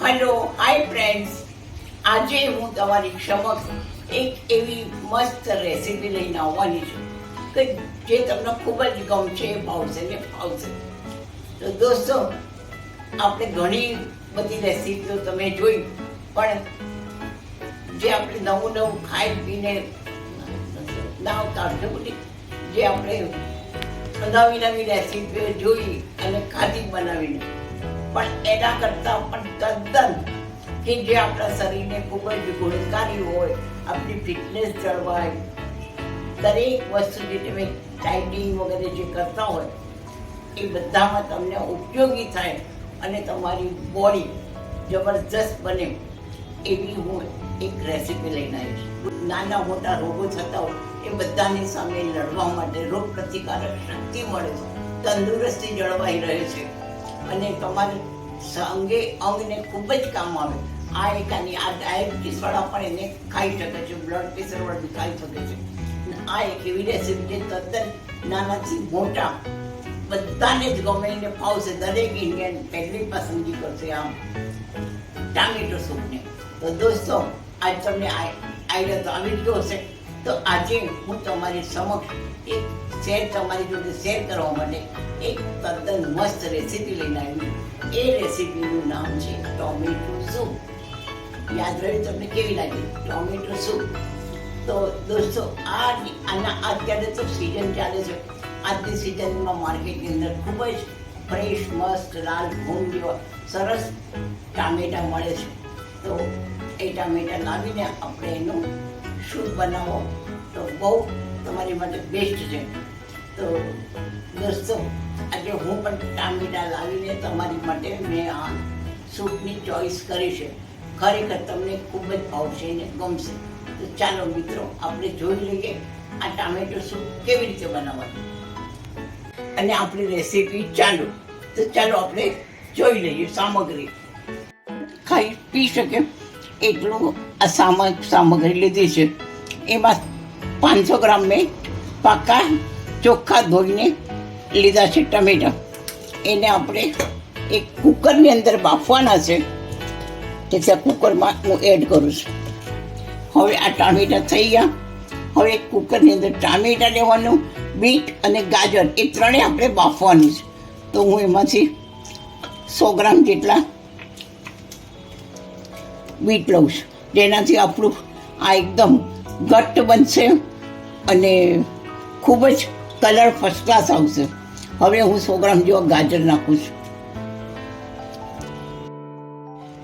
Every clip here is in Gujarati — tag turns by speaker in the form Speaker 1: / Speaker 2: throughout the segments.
Speaker 1: હેલો હાય ફ્રેન્ડ્સ, આજે હું તમારી સમક્ષ એક એવી મસ્ત રેસીપી લઈને આવવાની છું કે જે તમને ખૂબ જ ગમશે, ભાવશે ને ફાવશે. તો દોસ્તો, આપણે ઘણી બધી રેસીપીઓ તમે જોઈ, પણ જે આપણે નવું નવું ખાઈ પીને ના આવતા બધી જે આપણે નવી નવી રેસીપીઓ જોઈ અને ખાધી બનાવીને, પણ એના કરતાં પણ તદ્દન કે જે આપણા શરીરને ખૂબ જ ગુણકારી હોય, આપણી ફિટનેસ જળવાય, દરેક વસ્તુ જે તમે ડાયટિંગ વગેરે જે કરતા હોય એ બધામાં તમને ઉપયોગી થાય અને તમારી બોડી જબરજસ્ત બને એવી હું એક રેસીપી લઈને આવીશ. નાના મોટા રોગો થતા હોય એ બધાની સામે લડવા માટે રોગ પ્રતિકારક શક્તિ મળે છે, તંદુરસ્તી જળવાઈ રહે છે અને તમારી અંગે અંગને ખૂબ જ કામ આવે. આ એકાની આ ડાયાબિટીસવાળા પણ એને ખાઈ શકે છે, બ્લડ પ્રેશરવાળા બી ખાઈ શકે છે. આ એક એવી રેસીપી જે તદ્દન નાનાથી મોટા બધાને જ ગમે એને ફાવશે. દરેક ઇન્ડિયન પહેલી પસંદગી કરશે આમ ટામેટો સૂપને. તો દોસ્તો, આજ તમને આઈડિયા તો આવી જ ગયો હશે. તો આજે હું તમારી સમક્ષ એક તમારી જોડે શેર કરવા માટે એક તદ્દન મસ્ત રેસીપી લઈને આવી. એ રેસીપીનું નામ છે ટોમેટો સૂપ. યાદ રહ્યું તમને? કેવી લાગી ટોમેટો સૂપ? તો દોસ્તો, આના અત્યારે તો સિઝન ચાલે છે. આજની સિઝનમાં માર્કેટની અંદર ખૂબ જ ફ્રેશ, મસ્ત, લાલ ઘૂમ જેવા સરસ ટામેટા મળે છે. તો એ ટામેટા લાવીને આપણે એનું સૂપ બનાવો તો બહુ તમારી માટે બેસ્ટ છે. તો દોસ્તો, આજે હું પણ ટામેટા લાવીને તમારી માટે મેં આ સૂપની ચોઈસ કરી છે. ખરેખર તમને ખૂબ જ ભાવશે અને ગમશે. તો ચાલો મિત્રો, આપણે જોઈ લઈએ આ ટામેટો સૂપ કેવી રીતે બનાવવાનું અને આપણી રેસીપી ચાલુ. તો ચાલો આપણે જોઈ લઈએ સામગ્રી. ખાઈ પી શકે એટલું આ સામગ્રી લીધી છે. એમાં 500 ગ્રામ મેં પાકા ચોખ્ખા ધોઈને લીધા છે ટમેટા. એને આપણે એક કુકરની અંદર બાફવાના છે. તેથી આ કુકરમાં હું એડ કરું છું. હવે આ ટામેટા થઈ ગયા. હવે એક કુકરની અંદર ટામેટા લેવાનું, બીટ અને ગાજર એ ત્રણેય આપણે બાફવાની છે. તો હું એમાંથી 100 ગ્રામ જેટલા બીટ લઉં છું, જેનાથી આપણું આ એકદમ ઘટ્ટ બનશે અને ખૂબ જ કલર ફર્સ્ટ ક્લાસ આવશે. હવે હું 100 ગ્રામ જેવા ગાજર નાખું છું.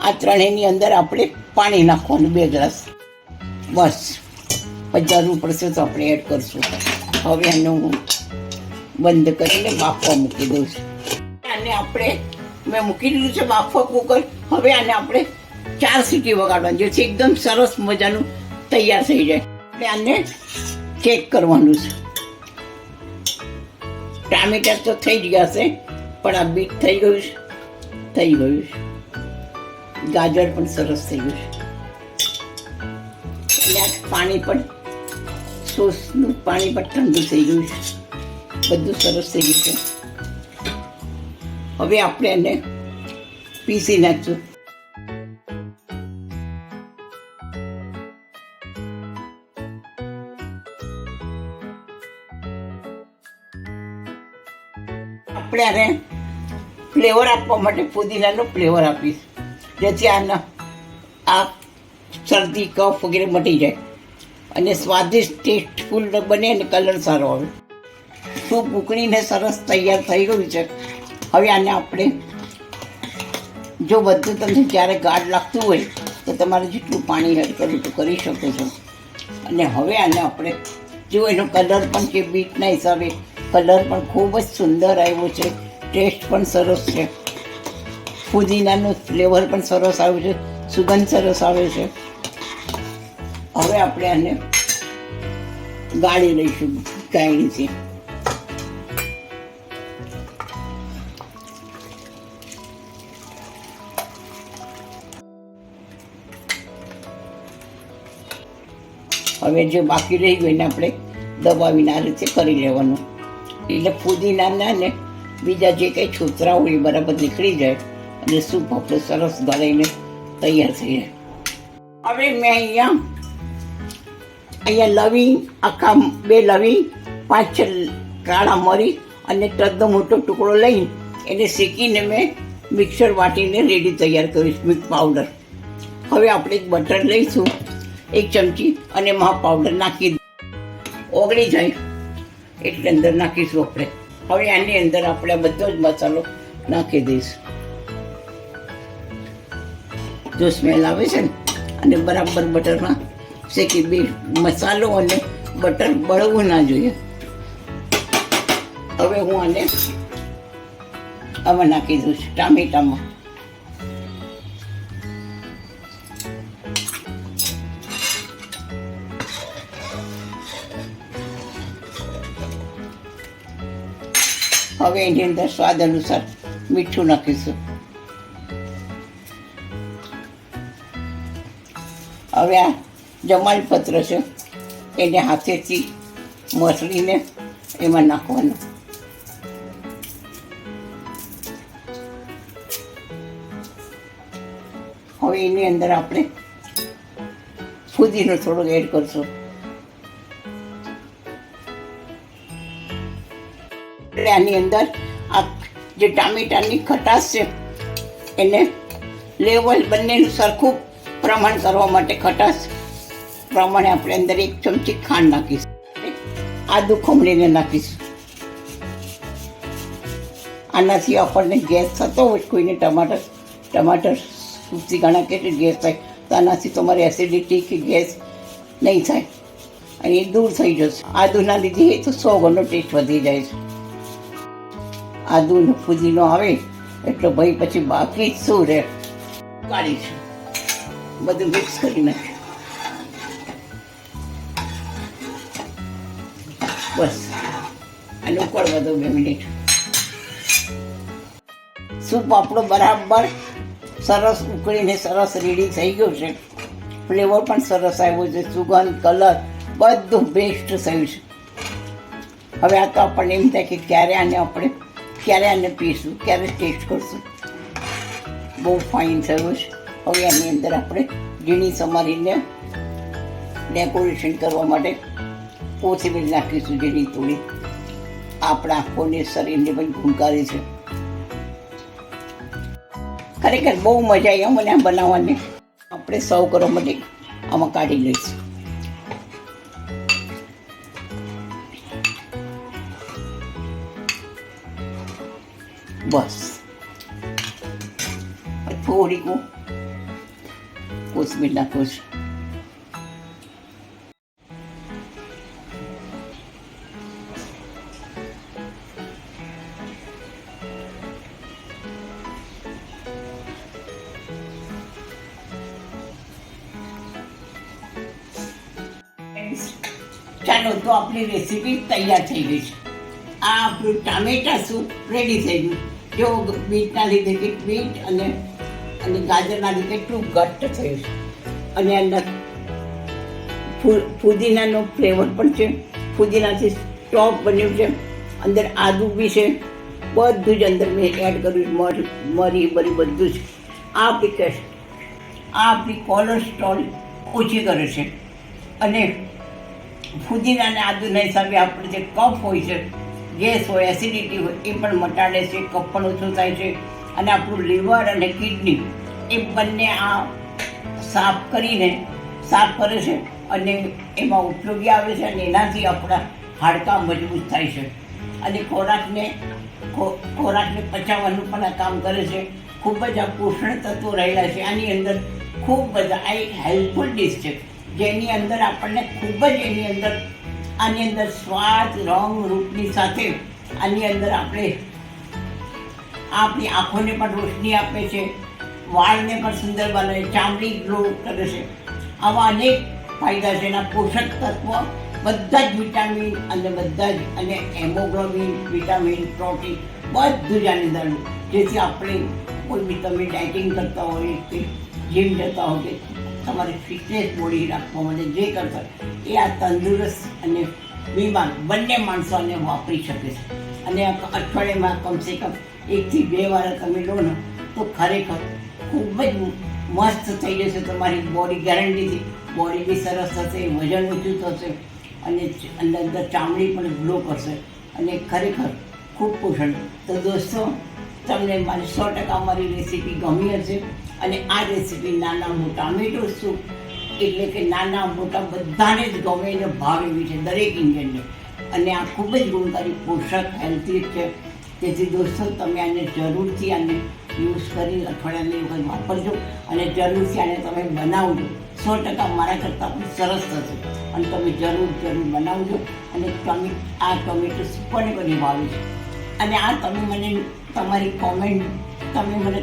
Speaker 1: આ ત્રણેયની અંદર આપણે પાણી નાખવાનું 2 ગ્લાસ. બસ, જરૂર પડશે તો આપણે એડ કરશું. હવે આનું હું બંધ કરીને બાફવા મૂકી દઉં છું. આને આપણે મેં મૂકી દીધું છે બાફવા કુકર. હવે આને આપણે 4 સીટી વગાડવાની, જેથી એકદમ સરસ મજાનું તૈયાર થઈ જાય. આપણે આને ચેક કરવાનું છે. ટામેટા તો થઈ જ ગયા છે, પણ આ બીટ થઈ ગયું છે, ગાજર પણ સરસ થઈ ગયું છે અને આ પાણી પણ સોસનું પાણી પણ ઠંડુ થઈ ગયું છે. બધું સરસ થઈ ગયું છે. હવે આપણે એને પીસી નાખશું. આપણે આને ફ્લેવર આપવા માટે પુદીનાનો ફ્લેવર આપીશ, જેથી આ શરદી, કફ વગેરે મટી જાય અને સ્વાદિષ્ટ ટેસ્ટફુલ બને અને કલર સારો આવે. સૂપ ઉકળીને સરસ તૈયાર થઈ ગયું છે. હવે આને આપણે, જો બધું તમને જ્યારે ગાઢ લાગતું હોય તો તમારે જેટલું પાણી એડ કરવું તો કરી શકો છો. અને હવે આને આપણે, જો એનો કલર પણ છે, બીટના હિસાબે કલર પણ ખૂબ જ સુંદર આવ્યો છે, ટેસ્ટ પણ સરસ છે, પુદીનાનું ફ્લેવર પણ સરસ આવ્યું છે, સુગંધ સરસ આવે છે. હવે આપણે આને ગાળી લઈશું ગાળણીથી. હવે જે બાકી રહી ગયું એને આપણે દબાવીને આ રીતે કરી લેવાનું. એટલે પુદીનાના ને બીજા જે કંઈ છોતરા હોય એ બરાબર નીકળી જાય અને સૂપ આપણે સરસ ગળાઈને તૈયાર થઈ જાય. હવે મેં અહીંયા લવિંગ, આખા 2 લવિંગ, 5-6 કાળા મરી અને તજનો મોટો ટુકડો લઈને એને શેકીને મેં મિક્સર વાટીને રેડી તૈયાર કરીશ, મિલ્ક પાવડર. હવે આપણે એક બટર લઈશું 1 ચમચી અને એમાં પાવડર નાખી ઓગળી જાય એટલે અંદર નાખીશું આપણે. હવે આની અંદર આપણે બધો જ મસાલો નાખી દઈશું. જો સ્મેલ આવે છે ને, અને બરાબર બટરમાં શેકી બે મસાલો અને બટર બળવું ના જોઈએ. હવે હું આને આમાં નાખી દઉં છું, ટામેટામાં. હવે એની અંદર સ્વાદ અનુસાર મીઠું નાખીશું. હવે આ જમાલપત્ર છે એને હાથેથી મસળીને એમાં નાખવાનું. હવે એની અંદર આપણે ફુદીનો થોડો એડ કરશું. એટલે આની અંદર આ જે ટામેટાની ખટાશ છે એને લેવલ બંનેનું સરખું પ્રમાણ કરવા માટે ખટાશ પ્રમાણે આપણે અંદર 1 ચમચી ખાંડ નાખીશું. આદુ ખમણીને નાખીશું. આનાથી આપણને ગેસ થતો હોય, કોઈને ટમાટર સૂપથી ઘણા કે ગેસ થાય, તો આનાથી તમારી એસિડિટી કે ગેસ નહીં થાય અને એ દૂર થઈ જશે. આદુના લીધે એ તો 100 ગણો ટેસ્ટ વધી જાય છે. આદુ ને ફુદીનો આવે એટલે ભાઈ પછી બાકી જ શું રહે. કાઢીશું, બધું મિક્સ કરી નાખીશું. બસ અને ઉકળવા દો 2 મિનિટ. સૂપ આપણો બરાબર સરસ ઉકળીને સરસ રેડી થઈ ગયો છે. ફ્લેવર પણ સરસ આવ્યો છે, સુગંધ, કલર બધું બેસ્ટ થયું છે. હવે આ તો આપણને એમ થાય કે ક્યારે આને પીશું, ક્યારે ટેસ્ટ કરશું. બહુ ફાઇન થયું છે. હવે આની અંદર આપણે ઝીણી સમારીને ડેકોરેશન કરવા માટે કોથમીર નાખીશું, ઝીણી થોડી. આપણા આંખોને શરીરને પણ ગુણકારી છે. ખરેખર બહુ મજા આવી મને આ બનાવવાની. આપણે સર્વ કરવા માટે આમાં કાઢી લઈશું. બસ થોડીક હું કોથમીર નાખું છું. ચાલો, તો આપણી રેસીપી તૈયાર થઈ ગઈ છે. આ આપણું ટામેટા સૂપ રેડી થઈ ગયું. જો બીટના લીધે બીટ અને ગાજરના લીધે કેટલું ઘટ્ટ થયું છે. અને અંદર ફુદીનાનો ફ્લેવર પણ છે, ફુદીનાથી સ્ટોક બન્યું છે, અંદર આદુ બી છે, બધું જ અંદર મેં એડ કર્યું, મરી બધું જ. આ આપણી કોલેસ્ટ્રોલ ઓછી કરે છે. અને ફુદીના અને આદુના હિસાબે આપણે જે કફ હોય છે, ગેસ હોય, એસિડિટી હોય, એ પણ મટાડે છે, કફ પણ ઓછો થાય છે. અને આપણું લીવર અને કિડની એ બંને આ સાફ કરે છે અને એમાં ઉપયોગી આવે છે. અને એનાથી આપણા હાડકાં મજબૂત થાય છે અને ખોરાકને પચાવવાનું પણ આ કામ કરે છે. ખૂબ જ આ પોષણ તત્વો રહેલા છે આની અંદર. ખૂબ બધા આ એક હેલ્પફુલ ડિશ છે જેની અંદર આપણને ખૂબ જ આની અંદર સ્વાદ, રંગ, રૂપની સાથે આની અંદર આપણી આંખોને પણ રોશની આપે છે, વાળને પણ સુંદર બનાવે, ચામડી ગ્લો કરે છે. આવા અનેક ફાયદા છે. એના પોષક તત્વ બધા જ વિટામિન અને હેમોગ્લોબિન, વિટામિન, પ્રોટીન બધું જ આની અંદર. જેથી આપણે કોઈ બી તમે ડાયટિંગ કરતા હોય કે જીમ જતા હોય કે તમારી ફિટનેસ બોડી રાખવા માટે જે કરતા એ આ તંદુરસ્ત અને બીમાર બંને માણસો આને વાપરી શકે છે. અને અઠવાડિયામાં કમસે કમ 1 થી 2 વાર તમે લો ને તો ખરેખર ખૂબ જ મસ્ત થઈ જશે તમારી બોડી. ગેરંટીથી બોડી બી સરસ થશે, વજન ઓછું થશે અને અંદર ચામડી પણ ગ્લો કરશે અને ખરેખર ખૂબ પોષણ. તો દોસ્તો, તમને મારી 100% મારી રેસીપી ગમી હશે અને આ રેસીપી નાના મોટા ટમેટો સૂપ એટલે કે નાના મોટા બધાને જ ગમે અને ભાવે એવી છે, દરેક ઇન્ડિયનને. અને આ ખૂબ જ ગુણકારી, પોષક, હેલ્ધી છે. તેથી દોસ્તો, તમે આને જરૂરથી આને યુઝ કરી અઠવાડિયાની વખત વાપરજો અને જરૂરથી આને તમે બનાવજો. 100% મારા કરતાં પણ સરસ થશે અને તમે જરૂર બનાવજો. અને તમે આ ટમેટો સૂપ પણ બની ભાવે છે. અને આ તમે મને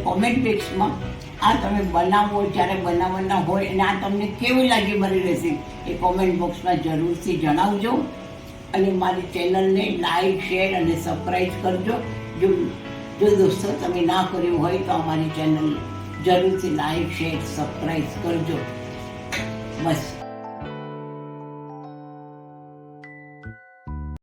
Speaker 1: કોમેન્ટ બોક્સમાં આ તમે બનાવો, જ્યારે બનાવવાના હોય અને આ તમને કેવી લાગી મારી રેસીપી એ કોમેન્ટ બોક્સમાં જરૂરથી જણાવજો. અને મારી ચેનલને લાઈક, શેર અને સબસ્ક્રાઈબ કરજો. જો દોસ્તો તમે ના કર્યું હોય તો અમારી ચેનલ જરૂરથી લાઈક, શેર, સબસ્ક્રાઈબ કરજો. બસ.